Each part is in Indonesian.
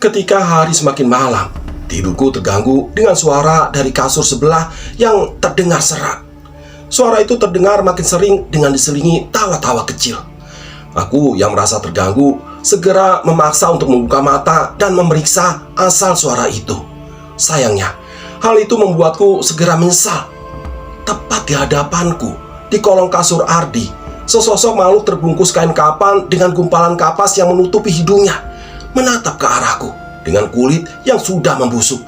Ketika hari semakin malam, tidurku terganggu dengan suara dari kasur sebelah yang terdengar serak. Suara itu terdengar makin sering dengan diselingi tawa-tawa kecil. Aku yang merasa terganggu segera memaksa untuk membuka mata dan memeriksa asal suara itu. Sayangnya, hal itu membuatku segera menyesal. Tepat di hadapanku, di kolong kasur Ardi, sesosok makhluk terbungkus kain kapan dengan gumpalan kapas yang menutupi hidungnya, menatap ke arahku dengan kulit yang sudah membusuk.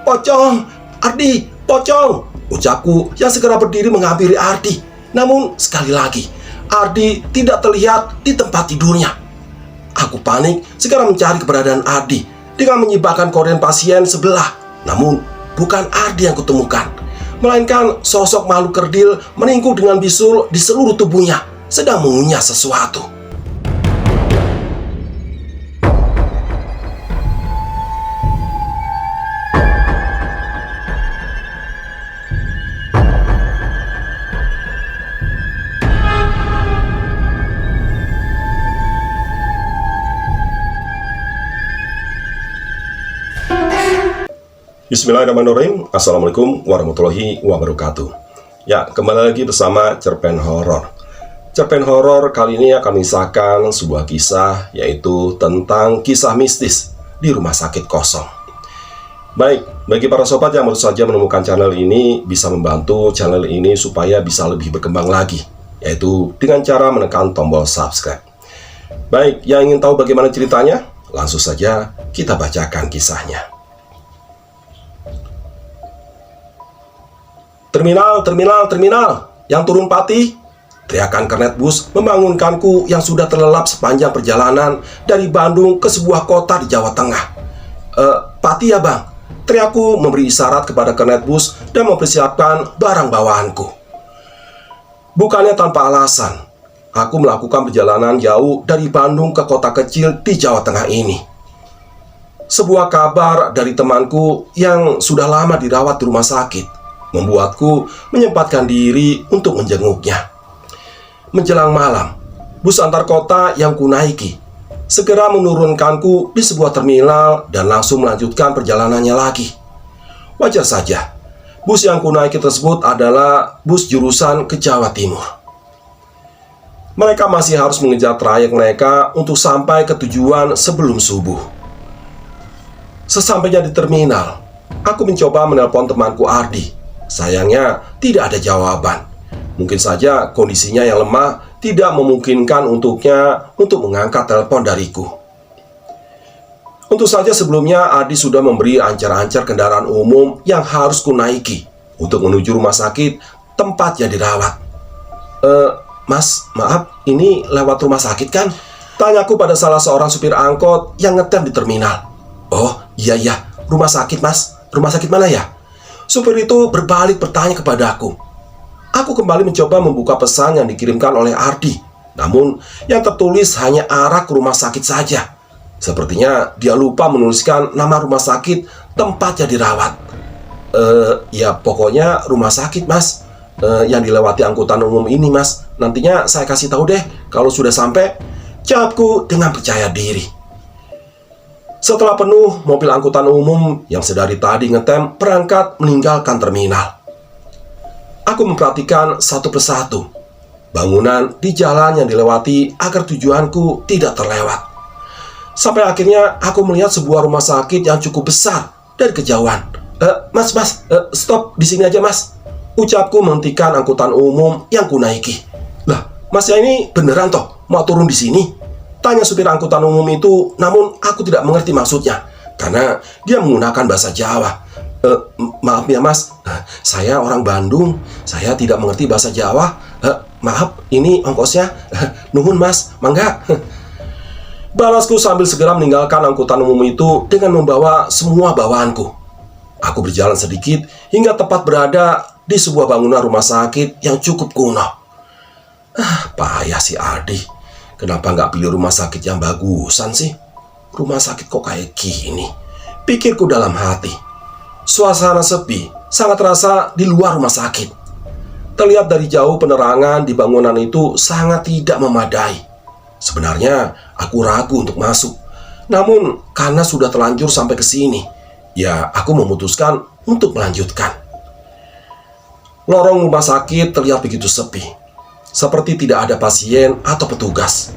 Pocong, Ardi, pocong, ucapku yang segera berdiri menghampiri Ardi. Namun sekali lagi, Ardi tidak terlihat di tempat tidurnya. Aku panik segera mencari keberadaan Ardi dengan menyibakkan korden pasien sebelah. Namun bukan Ardi yang kutemukan, melainkan sosok makhluk kerdil meningkuk dengan bisul di seluruh tubuhnya, sedang mengunyah sesuatu. Bismillahirrahmanirrahim. Assalamualaikum warahmatullahi wabarakatuh. Ya, kembali lagi bersama Cerpen Horor. Cerpen Horor kali ini akan mengisahkan sebuah kisah, yaitu tentang kisah mistis di rumah sakit kosong. Baik, bagi para sobat yang baru saja menemukan channel ini, bisa membantu channel ini supaya bisa lebih berkembang lagi, yaitu dengan cara menekan tombol subscribe. Baik, yang ingin tahu bagaimana ceritanya? Langsung saja kita bacakan kisahnya. Terminal, terminal, terminal, yang turun Pati. Teriakan kernet bus membangunkanku yang sudah terlelap sepanjang perjalanan dari Bandung ke sebuah kota di Jawa Tengah. Pati ya bang, teriakku memberi isyarat kepada kernet bus dan mempersiapkan barang bawaanku. Bukannya tanpa alasan, aku melakukan perjalanan jauh dari Bandung ke kota kecil di Jawa Tengah ini. Sebuah kabar dari temanku yang sudah lama dirawat di rumah sakit membuatku menyempatkan diri untuk menjenguknya. Menjelang malam, bus antar kota yang kunaiki segera menurunkanku di sebuah terminal dan langsung melanjutkan perjalanannya lagi. Wajar saja, bus yang kunaiki tersebut adalah bus jurusan ke Jawa Timur. Mereka masih harus mengejar trayek mereka untuk sampai ke tujuan sebelum subuh. Sesampainya di terminal, aku mencoba menelpon temanku Ardi. Sayangnya tidak ada jawaban. Mungkin saja kondisinya yang lemah tidak memungkinkan untuknya untuk mengangkat telepon dariku. Untuk saja sebelumnya Ardi sudah memberi ancar-ancar kendaraan umum yang harus kunaiki untuk menuju rumah sakit tempatnya dirawat. Mas, maaf, ini lewat rumah sakit kan? Tanyaku pada salah seorang supir angkot yang ngetem di terminal. Oh, iya, rumah sakit mas. Rumah sakit mana ya? Supir itu berbalik bertanya kepadaku. Aku kembali mencoba membuka pesan yang dikirimkan oleh Ardi. Namun, yang tertulis hanya arah ke rumah sakit saja. Sepertinya dia lupa menuliskan nama rumah sakit tempatnya dirawat. Ya pokoknya rumah sakit mas, yang dilewati angkutan umum ini mas. Nantinya saya kasih tahu deh kalau sudah sampai, jawabku dengan percaya diri. Setelah penuh, mobil angkutan umum yang sedari tadi ngetem berangkat meninggalkan terminal. Aku memperhatikan satu persatu bangunan di jalan yang dilewati agar tujuanku tidak terlewat. Sampai akhirnya aku melihat sebuah rumah sakit yang cukup besar dari kejauhan. Mas, stop di sini aja mas, ucapku menghentikan angkutan umum yang kunaiki. Lah, masnya ini beneran toh mau turun di sini? Tanya supir angkutan umum itu, namun aku tidak mengerti maksudnya karena dia menggunakan bahasa Jawa. Maaf ya mas, saya orang Bandung, saya tidak mengerti bahasa Jawa. Maaf, ini ongkosnya. Nuhun mas, mangga. Balasku sambil segera meninggalkan angkutan umum itu dengan membawa semua bawaanku. Aku berjalan sedikit hingga tepat berada di sebuah bangunan rumah sakit yang cukup kuno. Payah si Ardi. Kenapa nggak pilih rumah sakit yang bagusan sih? Rumah sakit kok kayak gini? Pikirku dalam hati. Suasana sepi sangat terasa di luar rumah sakit. Terlihat dari jauh penerangan di bangunan itu sangat tidak memadai. Sebenarnya aku ragu untuk masuk. Namun karena sudah terlanjur sampai ke sini, ya aku memutuskan untuk melanjutkan. Lorong rumah sakit terlihat begitu sepi, seperti tidak ada pasien atau petugas.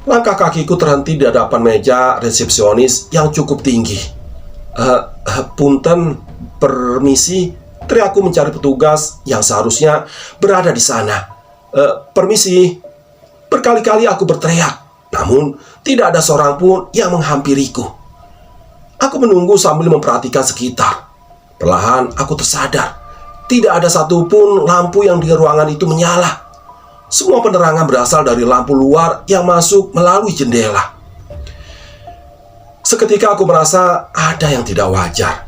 Langkah kakiku terhenti di hadapan meja resepsionis yang cukup tinggi. Punten, permisi, teriakku mencari petugas yang seharusnya berada di sana. Permisi. Berkali-kali aku berteriak, namun tidak ada seorang pun yang menghampiriku. Aku menunggu sambil memperhatikan sekitar. Perlahan aku tersadar, tidak ada satupun lampu yang di ruangan itu menyala. Semua penerangan berasal dari lampu luar yang masuk melalui jendela. Seketika aku merasa ada yang tidak wajar.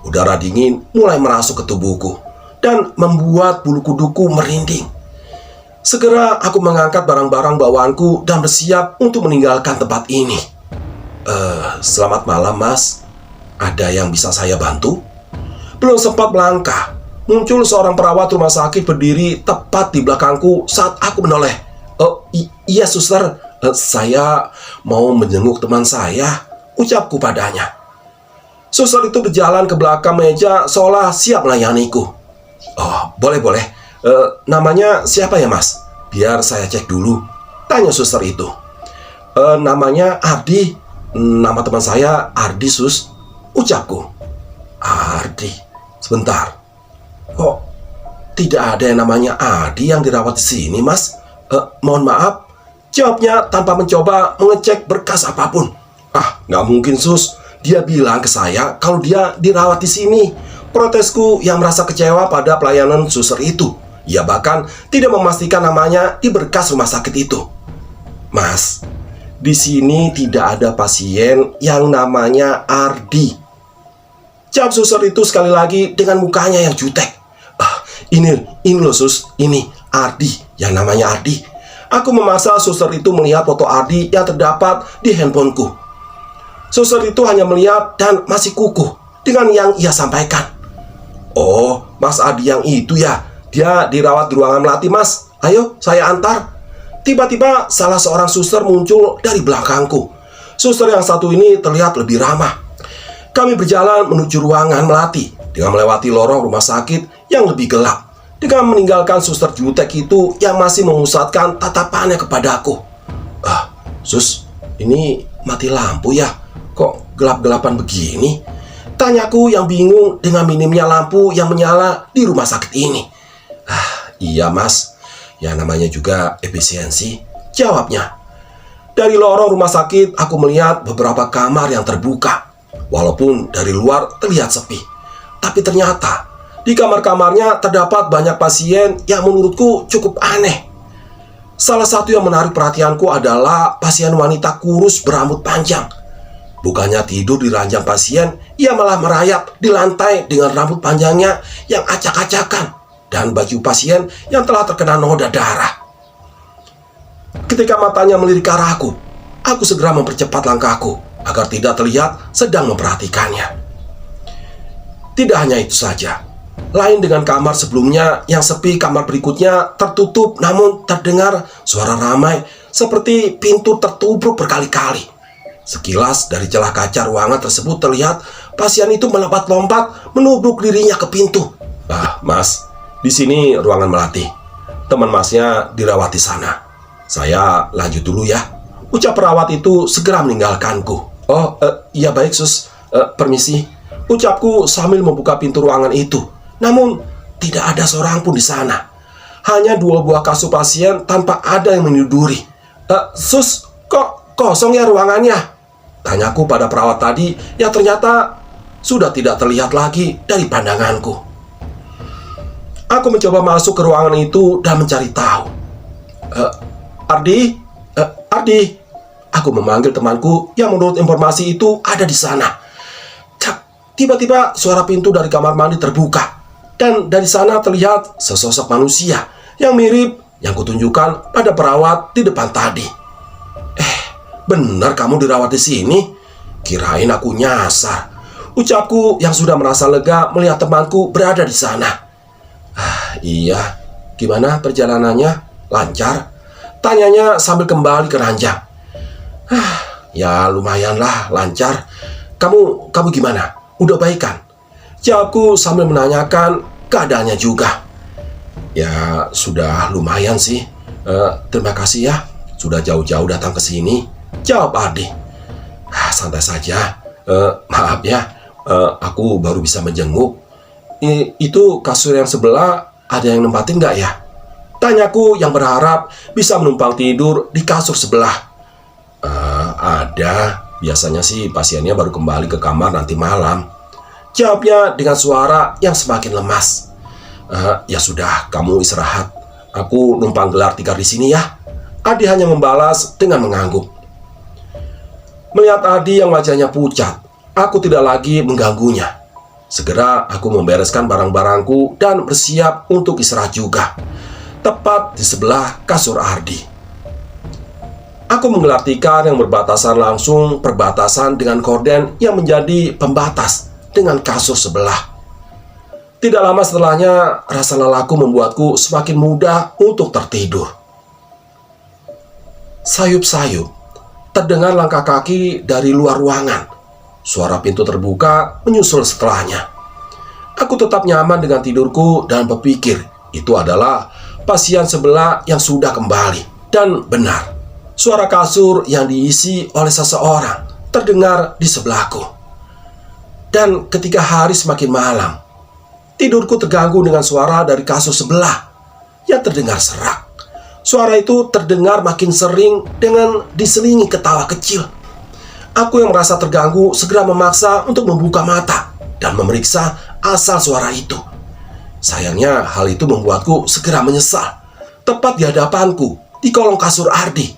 Udara dingin mulai merasuk ke tubuhku dan membuat bulu kuduku merinding. Segera aku mengangkat barang-barang bawaanku dan bersiap untuk meninggalkan tempat ini. Selamat malam, Mas. Ada yang bisa saya bantu? Belum sempat melangkah, muncul seorang perawat rumah sakit berdiri tepat di belakangku saat aku menoleh. Iya, suster. Saya mau menjenguk teman saya, ucapku padanya. Suster itu berjalan ke belakang meja seolah siap melayaniku. Oh, boleh. Namanya siapa ya, Mas? Biar saya cek dulu, tanya suster itu. Namanya Ardi. Nama teman saya Ardi, sus, ucapku. Ardi. Sebentar. Kok tidak ada yang namanya Ardi yang dirawat di sini, Mas? Mohon maaf, jawabnya tanpa mencoba mengecek berkas apapun. Nggak mungkin, sus. Dia bilang ke saya kalau dia dirawat di sini. Protesku yang merasa kecewa pada pelayanan suster itu. Ia bahkan tidak memastikan namanya di berkas rumah sakit itu. Mas, di sini tidak ada pasien yang namanya Ardi, jawab suster itu sekali lagi dengan mukanya yang jutek. Ini loh, sus, ini Ardi, yang namanya Ardi. Aku memaksa suster itu melihat foto Ardi yang terdapat di handphoneku. Suster itu hanya melihat dan masih kukuh dengan yang ia sampaikan. Oh, Mas Ardi yang itu ya. Dia dirawat di ruangan melati, Mas. Ayo, saya antar. Tiba-tiba salah seorang suster muncul dari belakangku. Suster yang satu ini terlihat lebih ramah. Kami berjalan menuju ruangan melati dengan melewati lorong rumah sakit yang lebih gelap, dengan meninggalkan suster jutek itu yang masih memusatkan tatapannya kepadaku. Sus, ini mati lampu ya? Kok gelap-gelapan begini? Tanyaku yang bingung dengan minimnya lampu yang menyala di rumah sakit ini. Iya, Mas, ya namanya juga efisiensi, jawabnya. Dari lorong rumah sakit aku melihat beberapa kamar yang terbuka. Walaupun dari luar terlihat sepi, tapi ternyata di kamar-kamarnya terdapat banyak pasien yang menurutku cukup aneh. Salah satu yang menarik perhatianku adalah pasien wanita kurus berambut panjang. Bukannya tidur di ranjang pasien, ia malah merayap di lantai dengan rambut panjangnya yang acak-acakan dan baju pasien yang telah terkena noda darah. Ketika matanya melirik ke arahku, aku segera mempercepat langkahku agar tidak terlihat sedang memperhatikannya. Tidak hanya itu saja, lain dengan kamar sebelumnya yang sepi, kamar berikutnya tertutup namun terdengar suara ramai seperti pintu tertubruk berkali-kali. Sekilas dari celah kaca ruangan tersebut terlihat pasien itu melompat-lompat menubruk dirinya ke pintu. Mas, di sini ruangan melati. Teman Masnya dirawat di sana. Saya lanjut dulu ya, ucap perawat itu segera meninggalkanku. Iya baik, sus. Permisi, ucapku sambil membuka pintu ruangan itu. Namun tidak ada seorang pun di sana. Hanya 2 buah kasur pasien tanpa ada yang menyuduri. Sus, kok kosong ya ruangannya? Tanyaku pada perawat tadi yang ternyata sudah tidak terlihat lagi dari pandanganku. Aku mencoba masuk ke ruangan itu dan mencari tahu. Ardi? Ardi? Aku memanggil temanku yang menurut informasi itu ada di sana. Tiba-tiba suara pintu dari kamar mandi terbuka. Dan dari sana terlihat sesosok manusia yang mirip yang kutunjukkan pada perawat di depan tadi. Benar kamu dirawat di sini? Kirain aku nyasar, ucapku yang sudah merasa lega melihat temanku berada di sana. Iya, gimana perjalanannya? Lancar? Tanyanya sambil kembali ke ranjang. Ya lumayanlah lancar. Kamu gimana? Udah baik kan? Jawabku sambil menanyakan keadaannya juga. Ya sudah lumayan sih. Terima kasih ya sudah jauh-jauh datang ke sini, jawab Ardi. Santai saja. Maaf ya, aku baru bisa menjenguk. Itu kasur yang sebelah ada yang nempatin nggak ya? Tanyaku yang berharap bisa menumpang tidur di kasur sebelah. Ada. Biasanya sih pasiennya baru kembali ke kamar nanti malam, jawabnya dengan suara yang semakin lemas. Ya sudah, kamu istirahat. Aku numpang gelar tikar di sini ya. Ardi hanya membalas dengan mengangguk. Melihat Ardi yang wajahnya pucat, aku tidak lagi mengganggunya. Segera aku membereskan barang-barangku dan bersiap untuk istirahat juga, tepat di sebelah kasur Ardi. Aku menggelar tikar yang berbatasan langsung perbatasan dengan korden yang menjadi pembatas dengan kasur sebelah. Tidak lama setelahnya, rasa lelahku membuatku semakin mudah untuk tertidur. Sayup-sayup, terdengar langkah kaki dari luar ruangan. Suara pintu terbuka menyusul setelahnya. Aku tetap nyaman dengan tidurku dan berpikir itu adalah pasien sebelah yang sudah kembali. Dan benar, suara kasur yang diisi oleh seseorang terdengar di sebelahku. Dan ketika hari semakin malam, tidurku terganggu dengan suara dari kasur sebelah yang terdengar serak. Suara itu terdengar makin sering dengan diselingi ketawa kecil. Aku yang merasa terganggu segera memaksa untuk membuka mata dan memeriksa asal suara itu. Sayangnya hal itu membuatku segera menyesal. Tepat di hadapanku, di kolong kasur Ardi,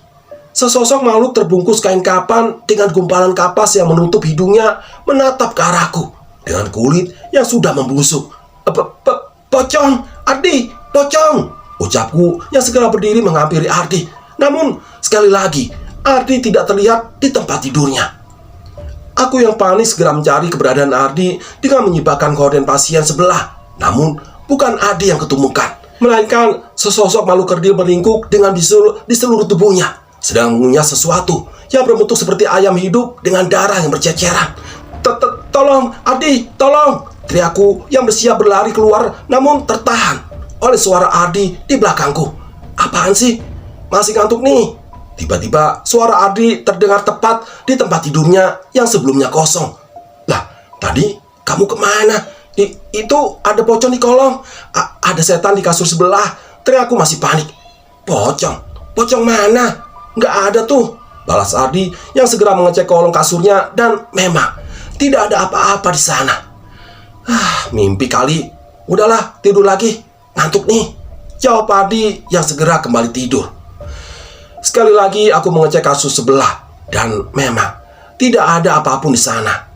sesosok makhluk terbungkus kain kapan dengan gumpalan kapas yang menutup hidungnya menatap ke arahku dengan kulit yang sudah membusuk. Pocong, Ardi, pocong! Ucapku yang segera berdiri menghampiri Ardi. Namun sekali lagi Ardi tidak terlihat di tempat tidurnya. Aku yang panik segera mencari keberadaan Ardi dengan menyibakkan korden pasien sebelah. Namun bukan Ardi yang ketemukan, melainkan sesosok makhluk kerdil berlingkuk dengan bisul di seluruh tubuhnya, sedang mengunyah sesuatu yang berbentuk seperti ayam hidup dengan darah yang berceceran. Tolong Ardi, tolong! Teriakku yang bersiap berlari keluar, namun tertahan oleh suara Ardi di belakangku. Apaan sih? Masih ngantuk nih. Tiba-tiba suara Ardi terdengar tepat di tempat tidurnya yang sebelumnya kosong. Lah, tadi kamu kemana? Itu ada pocong di kolong. Ada setan di kasur sebelah. Teriakku masih panik. Pocong? Pocong mana? Nggak ada tuh, balas Ardi yang segera mengecek kolong kasurnya dan memang tidak ada apa-apa di sana. Mimpi kali. Udahlah, tidur lagi. Ngantuk nih, jawab Ardi yang segera kembali tidur. Sekali lagi aku mengecek kasur sebelah dan memang tidak ada apapun di sana.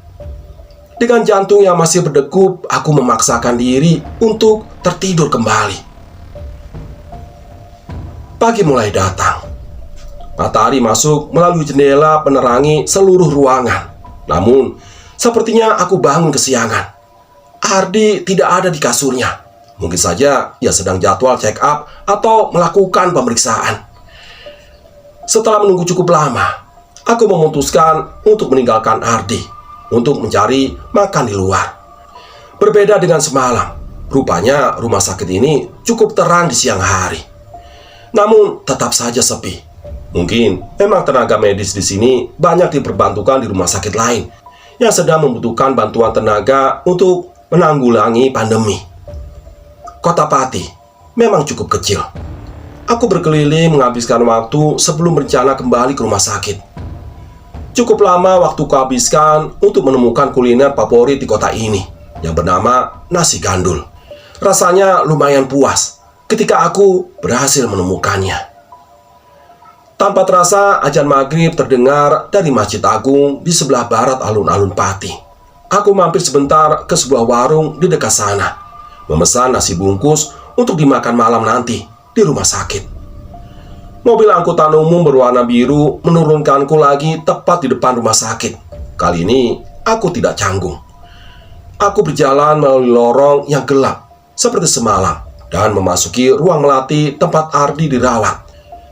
Dengan jantung yang masih berdegup, aku memaksakan diri untuk tertidur kembali. Pagi mulai datang. Matahari masuk melalui jendela penerangi seluruh ruangan. Namun, sepertinya aku bangun kesiangan. Ardi tidak ada di kasurnya. Mungkin saja ia sedang jadwal check up atau melakukan pemeriksaan. Setelah menunggu cukup lama, aku memutuskan untuk meninggalkan Ardi untuk mencari makan di luar. Berbeda dengan semalam, rupanya rumah sakit ini cukup terang di siang hari. Namun tetap saja sepi. Mungkin memang tenaga medis di sini banyak diperbantukan di rumah sakit lain yang sedang membutuhkan bantuan tenaga untuk menanggulangi pandemi. Kota Pati memang cukup kecil. Aku berkeliling menghabiskan waktu sebelum berencana kembali ke rumah sakit. Cukup lama waktu kuhabiskan untuk menemukan kuliner favorit di kota ini yang bernama nasi gandul. Rasanya lumayan puas ketika aku berhasil menemukannya. Tanpa terasa azan maghrib terdengar dari Masjid Agung di sebelah barat alun-alun Pati. Aku mampir sebentar ke sebuah warung di dekat sana, memesan nasi bungkus untuk dimakan malam nanti di rumah sakit. Mobil angkutan umum berwarna biru menurunkanku lagi tepat di depan rumah sakit. Kali ini aku tidak canggung. Aku berjalan melalui lorong yang gelap seperti semalam dan memasuki ruang melati tempat Ardi dirawat.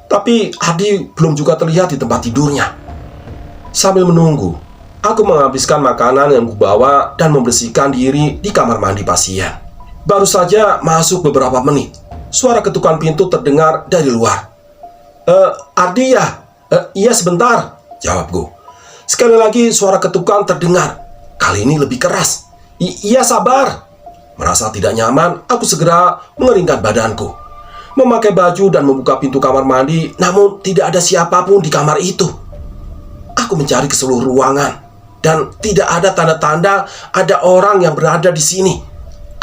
Tapi Ardi belum juga terlihat di tempat tidurnya. Sambil menunggu, aku menghabiskan makanan yang kubawa dan membersihkan diri di kamar mandi pasien. Baru saja masuk beberapa menit, suara ketukan pintu terdengar dari luar. Ardi ya? Iya sebentar, jawabku. Sekali lagi suara ketukan terdengar. Kali ini lebih keras. Iya sabar. Merasa tidak nyaman, aku segera mengeringkan badanku, memakai baju dan membuka pintu kamar mandi. Namun tidak ada siapapun di kamar itu. Aku mencari ke seluruh ruangan dan tidak ada tanda-tanda ada orang yang berada di sini.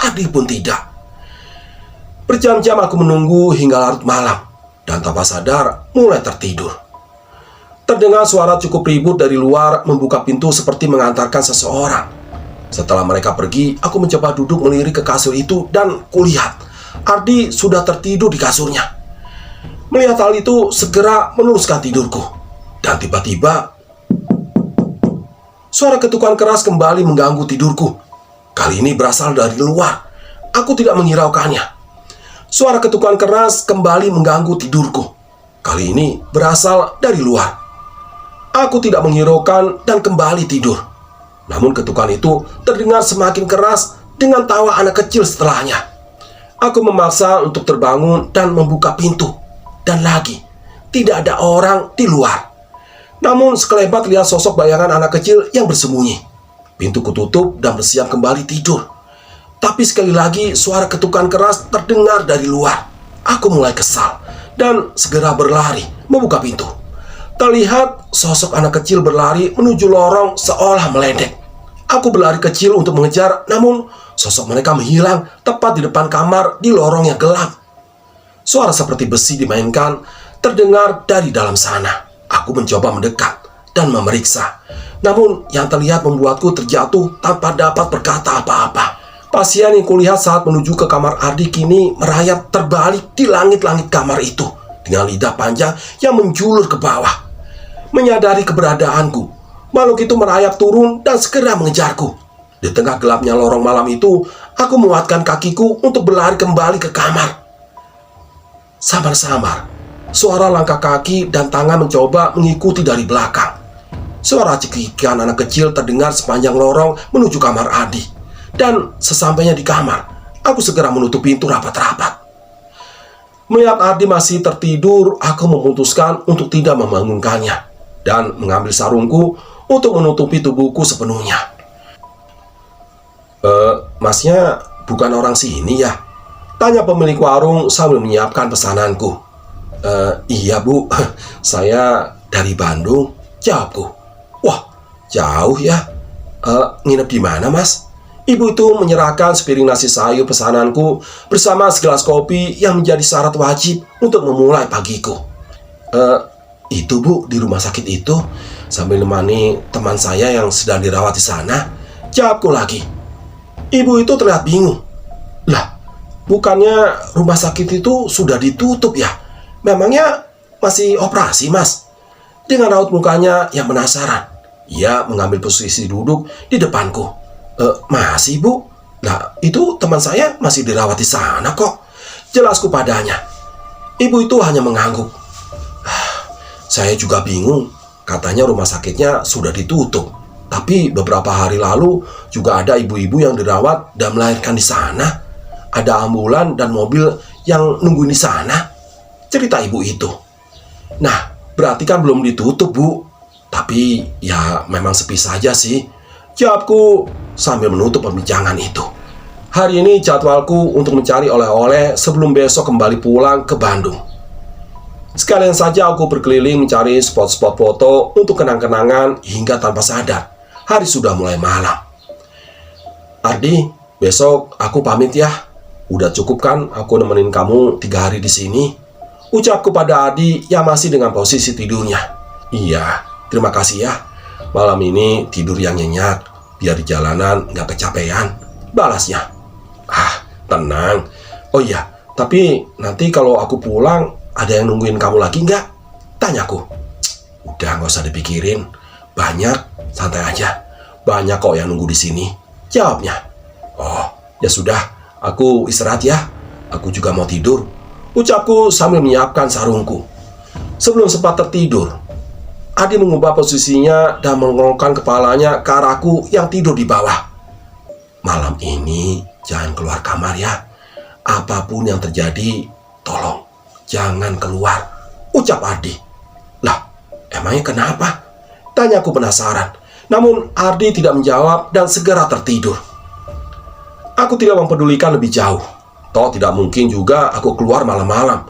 Ardi pun tidak. Berjam-jam aku menunggu hingga larut malam dan tanpa sadar mulai tertidur. Terdengar suara cukup ribut dari luar membuka pintu seperti mengantarkan seseorang. Setelah mereka pergi, aku mencoba duduk melirik ke kasur itu dan kulihat Ardi sudah tertidur di kasurnya. Melihat hal itu, segera meneruskan tidurku. Dan tiba-tiba, suara ketukan keras kembali mengganggu tidurku. Kali ini berasal dari luar. Aku tidak menghiraukannya. Suara ketukan keras kembali mengganggu tidurku. Kali ini berasal dari luar. Aku tidak menghiraukan dan kembali tidur. Namun ketukan itu terdengar semakin keras dengan tawa anak kecil setelahnya. Aku memaksa untuk terbangun dan membuka pintu. Dan lagi, tidak ada orang di luar. Namun sekelebat lihat sosok bayangan anak kecil yang bersembunyi. Pintu kututup dan bersiap kembali tidur. Tapi sekali lagi suara ketukan keras terdengar dari luar. Aku mulai kesal dan segera berlari membuka pintu. Terlihat sosok anak kecil berlari menuju lorong seolah meledek. Aku berlari kecil untuk mengejar, namun sosok mereka menghilang tepat di depan kamar di lorong yang gelap. Suara seperti besi dimainkan terdengar dari dalam sana. Aku mencoba mendekat dan memeriksa. Namun yang terlihat membuatku terjatuh tanpa dapat berkata apa-apa. Pasien yang kulihat saat menuju ke kamar Ardi kini merayap terbalik di langit-langit kamar itu dengan lidah panjang yang menjulur ke bawah. Menyadari keberadaanku, makhluk itu merayap turun dan segera mengejarku. Di tengah gelapnya lorong malam itu, aku menguatkan kakiku untuk berlari kembali ke kamar. Samar-samar, suara langkah kaki dan tangan mencoba mengikuti dari belakang. Suara cekikikan anak kecil terdengar sepanjang lorong menuju kamar Ardi. Dan sesampainya di kamar, aku segera menutup pintu rapat-rapat. Melihat Ardi masih tertidur, aku memutuskan untuk tidak membangunkannya dan mengambil sarungku untuk menutupi tubuhku sepenuhnya. Masnya bukan orang sini ya? Tanya pemilik warung sambil menyiapkan pesananku. Iya bu, saya dari Bandung, jawabku. Wah, jauh ya? Nginep di mana mas? Ibu itu menyerahkan sepiring nasi sayur pesananku bersama segelas kopi yang menjadi syarat wajib untuk memulai pagiku. Itu bu, di rumah sakit itu, sambil menemani teman saya yang sedang dirawat di sana, jawabku lagi. Ibu itu terlihat bingung. Lah, bukannya rumah sakit itu sudah ditutup ya? Memangnya masih operasi mas? Dengan raut mukanya yang penasaran, ia mengambil posisi duduk di depanku. Masih bu? Lah, itu teman saya masih dirawat di sana kok, jelasku padanya. Ibu itu hanya mengangguk. Saya juga bingung, katanya rumah sakitnya sudah ditutup. Tapi beberapa hari lalu juga ada ibu-ibu yang dirawat dan melahirkan di sana. Ada ambulan dan mobil yang nungguin di sana, cerita ibu itu. Nah, berarti kan belum ditutup bu. Tapi ya memang sepi saja sih, jawabku sambil menutup perbincangan itu. Hari ini jadwalku untuk mencari oleh-oleh sebelum besok kembali pulang ke Bandung. Sekalian saja aku berkeliling mencari spot-spot foto untuk kenang-kenangan hingga tanpa sadar hari sudah mulai malam. Ardi, besok aku pamit ya. Udah cukup kan aku nemenin kamu 3 hari di sini? Ucapku pada Ardi yang masih dengan posisi tidurnya. Iya, terima kasih ya. Malam ini tidur yang nyenyak, biar di jalanan nggak kecapean, balasnya. Tenang. Oh iya, tapi nanti kalau aku pulang, ada yang nungguin kamu lagi nggak? Tanyaku. Udah, nggak usah dipikirin. Banyak, santai aja. Banyak kok yang nunggu di sini, jawabnya. Oh, ya sudah, aku istirahat ya. Aku juga mau tidur, ucapku sambil menyiapkan sarungku. Sebelum sempat tertidur, Ardi mengubah posisinya dan mengerongkan kepalanya ke arahku yang tidur di bawah. "Malam ini jangan keluar kamar ya. Apapun yang terjadi, tolong jangan keluar," ucap Ardi. "Lah, emangnya kenapa?" tanyaku penasaran. Namun Ardi tidak menjawab dan segera tertidur. Aku tidak mempedulikan lebih jauh. Toh tidak mungkin juga aku keluar malam-malam.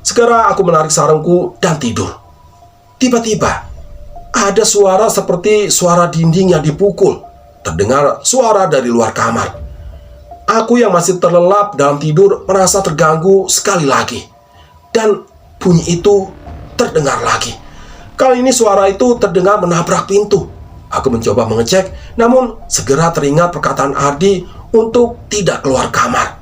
Segera aku menarik sarungku dan tidur. Tiba-tiba ada suara seperti suara dinding yang dipukul. Terdengar suara dari luar kamar. Aku yang masih terlelap dalam tidur merasa terganggu sekali lagi. Dan bunyi itu terdengar lagi. Kali ini suara itu terdengar menabrak pintu. Aku mencoba mengecek, namun segera teringat perkataan Ardi untuk tidak keluar kamar.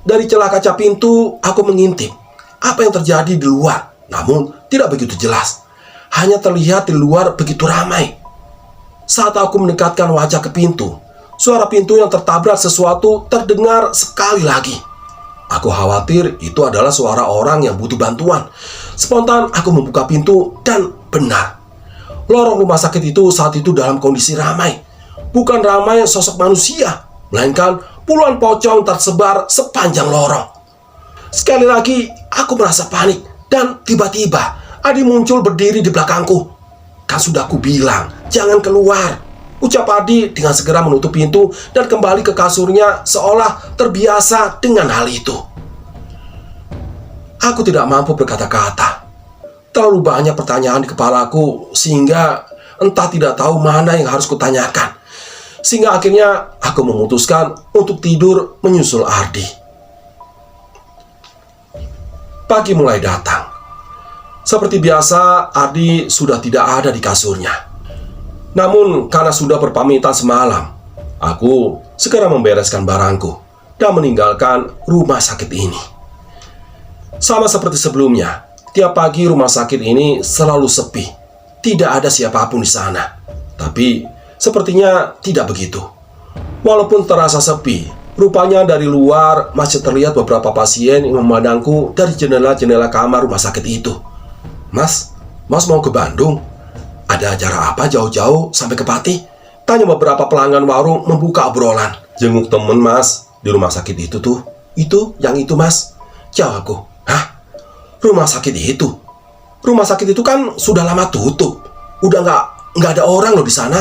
Dari celah kaca pintu, aku mengintip apa yang terjadi di luar. Namun tidak begitu jelas. Hanya terlihat di luar begitu ramai. Saat aku mendekatkan wajah ke pintu, suara pintu yang tertabrak sesuatu terdengar sekali lagi. Aku khawatir itu adalah suara orang yang butuh bantuan. Spontan aku membuka pintu dan benar. Lorong rumah sakit itu saat itu dalam kondisi ramai. Bukan ramai sosok manusia, melainkan puluhan pocong tersebar sepanjang lorong. Sekali lagi aku merasa panik dan tiba-tiba Ardi muncul berdiri di belakangku. "Kan sudah aku bilang, jangan keluar," ucap Ardi dengan segera menutup pintu dan kembali ke kasurnya seolah terbiasa dengan hal itu. Aku tidak mampu berkata-kata. Terlalu banyak pertanyaan di kepalaku sehingga entah tidak tahu mana yang harus kutanyakan. Sehingga akhirnya aku memutuskan untuk tidur menyusul Ardi. Pagi mulai datang. Seperti biasa, Ardi sudah tidak ada di kasurnya. Namun karena sudah berpamitan semalam, aku segera membereskan barangku dan meninggalkan rumah sakit ini. Sama seperti sebelumnya, tiap pagi rumah sakit ini selalu sepi. Tidak ada siapapun di sana. Tapi sepertinya tidak begitu. Walaupun terasa sepi, rupanya dari luar masih terlihat beberapa pasien yang memandangku dari jendela-jendela kamar rumah sakit itu. Mas mau ke Bandung? Ada acara apa jauh-jauh sampai ke Pati?" tanya beberapa pelanggan warung membuka obrolan. "Jenguk temen mas di rumah sakit itu tuh." Yang itu mas," jawabku. "Hah? Rumah sakit itu? Rumah sakit itu kan sudah lama tutup. Udah nggak ada orang loh di sana."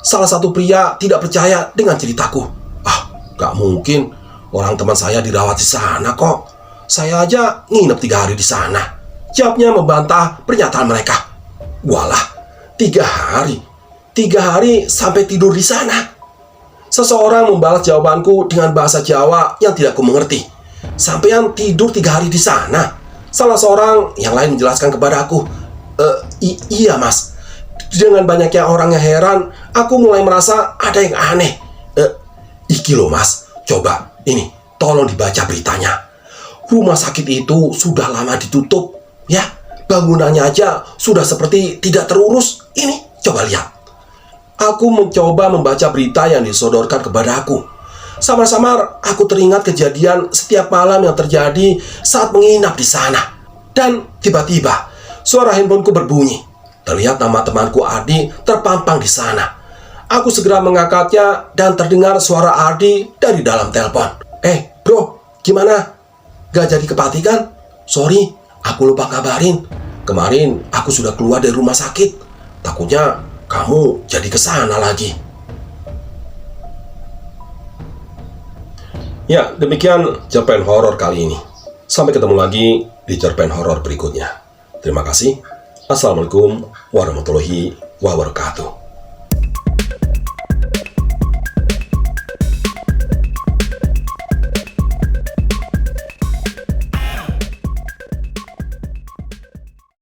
Salah satu pria tidak percaya dengan ceritaku. "Ah, nggak mungkin. Orang teman saya dirawat di sana kok. Saya aja nginep 3 hari di sana," jawabnya membantah pernyataan mereka. Walah, 3 hari? 3 hari sampai tidur di sana? Seseorang membalas jawabanku dengan bahasa Jawa yang tidak kumengerti. "Sampean tidur 3 hari di sana?" Salah seorang yang lain menjelaskan kepadaku. Iya mas." Dengan banyaknya orang yang heran, aku mulai merasa ada yang aneh. Iki loh mas, coba ini, tolong dibaca beritanya. Rumah sakit itu sudah lama ditutup. Ya, bangunannya aja sudah seperti tidak terurus. Ini, coba lihat. Aku mencoba membaca berita yang disodorkan kepadaku. Samar-samar aku teringat kejadian setiap malam yang terjadi saat menginap di sana. Dan tiba-tiba suara handphoneku berbunyi. Terlihat nama temanku Ardi terpampang di sana. Aku segera mengangkatnya dan terdengar suara Ardi dari dalam telepon. Bro, gimana? Gak jadi ke Pati kan? Sorry, aku lupa kabarin. Kemarin aku sudah keluar dari rumah sakit. Takutnya kamu jadi ke sana lagi." Ya, demikian cerpen horor kali ini. Sampai ketemu lagi di cerpen horor berikutnya. Terima kasih. Assalamualaikum warahmatullahi wabarakatuh.